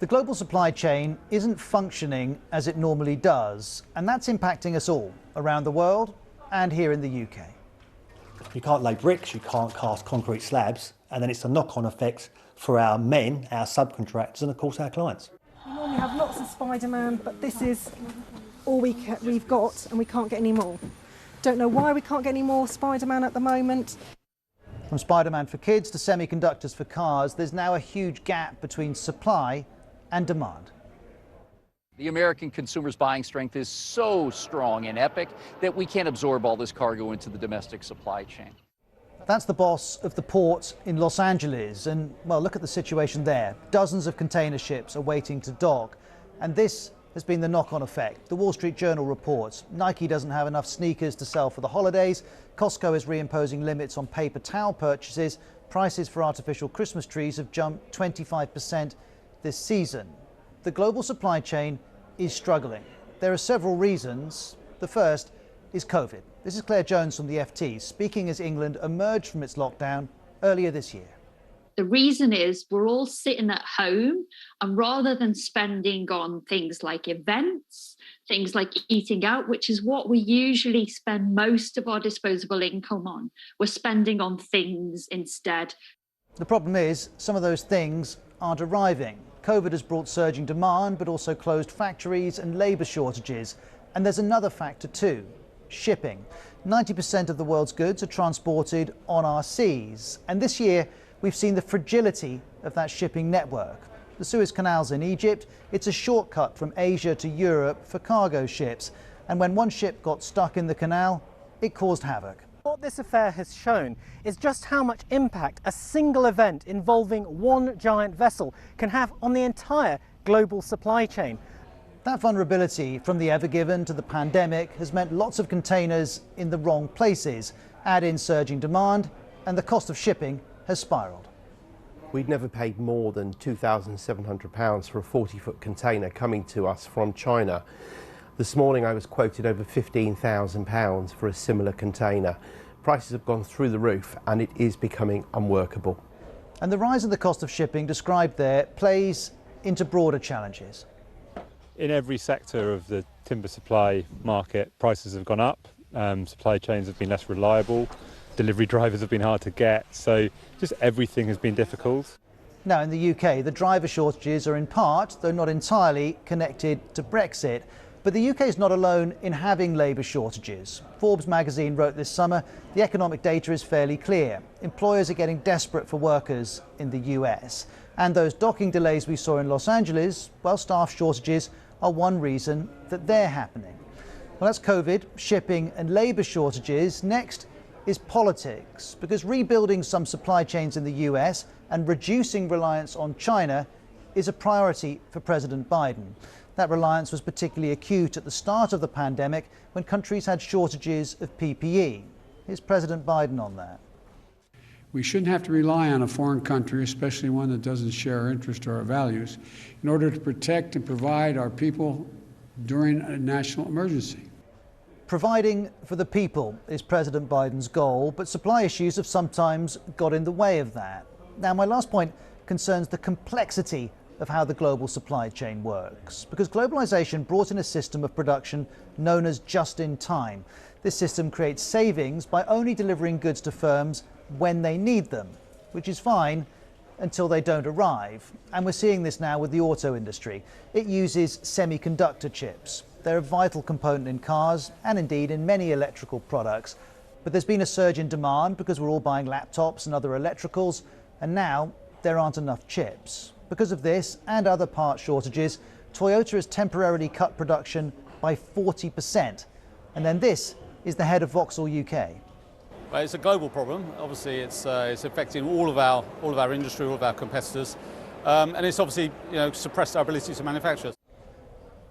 The global supply chain isn't functioning as it normally does, and that's impacting us all around the world and here in the UK. You can't lay bricks, you can't cast concrete slabs, and then it's the knock-on effects for our men, our subcontractors, and of course our clients. We normally have lots of Spider-Man, but this is all we've got, and we can't get any more. Don't know why we can't get any more Spider-Man at the moment. From Spider-Man for kids to semiconductors for cars, there's now a huge gap between supply and demand. The American consumer's buying strength is so strong and epic that we can't absorb all this cargo into the domestic supply chain. That's the boss of the port in Los Angeles, and well, look at the situation there. Dozens of container ships are waiting to dock, and this has been the knock-on effect. The Wall Street Journal reports Nike doesn't have enough sneakers to sell for the holidays, Costco is reimposing limits on paper towel purchases, prices for artificial Christmas trees have jumped 25% this season. The global supply chain is struggling. There are several reasons. The first is COVID. This is Claire Jones from the FT, speaking as England emerged from its lockdown earlier this year. The reason is we're all sitting at home, and rather than spending on things like events, things like eating out, which is what we usually spend most of our disposable income on, we're spending on things instead. The problem is some of those things aren't arriving. COVID has brought surging demand, but also closed factories and labour shortages. And there's another factor too, shipping. 90% of the world's goods are transported on our seas. And this year, we've seen the fragility of that shipping network. The Suez Canal's in Egypt. It's a shortcut from Asia to Europe for cargo ships. And when one ship got stuck in the canal, it caused havoc. What this affair has shown is just how much impact a single event involving one giant vessel can have on the entire global supply chain. That vulnerability, from the Ever Given to the pandemic, has meant lots of containers in the wrong places. Add in surging demand, and the cost of shipping has spiralled. We'd never paid more than £2,700 for a 40-foot container coming to us from China. This morning I was quoted over £15,000 for a similar container. Prices have gone through the roof and it is becoming unworkable. And the rise in the cost of shipping described there plays into broader challenges. In every sector of the timber supply market, prices have gone up, supply chains have been less reliable, delivery drivers have been hard to get, so just everything has been difficult. Now in the UK, the driver shortages are in part, though not entirely, connected to Brexit. But the UK is not alone in having labour shortages. Forbes magazine wrote this summer, the economic data is fairly clear. Employers are getting desperate for workers in the US. And those docking delays we saw in Los Angeles, well, staff shortages are one reason that they're happening. Well, that's COVID, shipping and labour shortages. Next is politics, because rebuilding some supply chains in the US and reducing reliance on China is a priority for President Biden. That reliance was particularly acute at the start of the pandemic when countries had shortages of PPE. Here's President Biden on that. We shouldn't have to rely on a foreign country, especially one that doesn't share our interests or our values, in order to protect and provide our people during a national emergency. Providing for the people is President Biden's goal, but supply issues have sometimes got in the way of that. Now, my last point concerns the complexity of how the global supply chain works, because globalization brought in a system of production known as just-in-time. This system creates savings by only delivering goods to firms when they need them, which is fine until they don't arrive. And we're seeing this now with the auto industry. It uses semiconductor chips. They're a vital component in cars and indeed in many electrical products. But there's been a surge in demand because we're all buying laptops and other electricals, and now there aren't enough chips. Because of this and other part shortages, Toyota has temporarily cut production by 40%. And then this is the head of Vauxhall UK. Well, it's a global problem. Obviously, it's affecting all of our industry, all of our competitors, and it's obviously suppressed our ability to manufacture.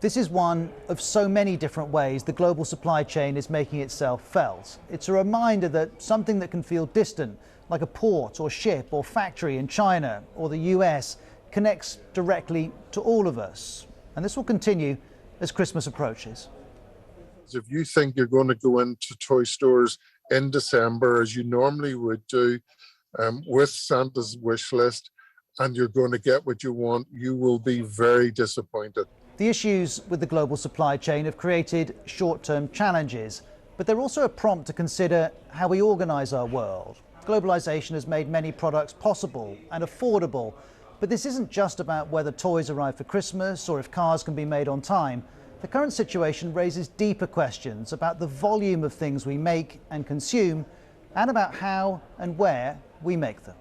This is one of so many different ways the global supply chain is making itself felt. It's a reminder that something that can feel distant, like a port or ship or factory in China or the US, connects directly to all of us. And this will continue as Christmas approaches. If you think you're going to go into toy stores in December, as you normally would do, with Santa's wish list, and you're going to get what you want, you will be very disappointed. The issues with the global supply chain have created short-term challenges, but they're also a prompt to consider how we organise our world. Globalisation has made many products possible and affordable, but this isn't just about whether toys arrive for Christmas or if cars can be made on time. The current situation raises deeper questions about the volume of things we make and consume, and about how and where we make them.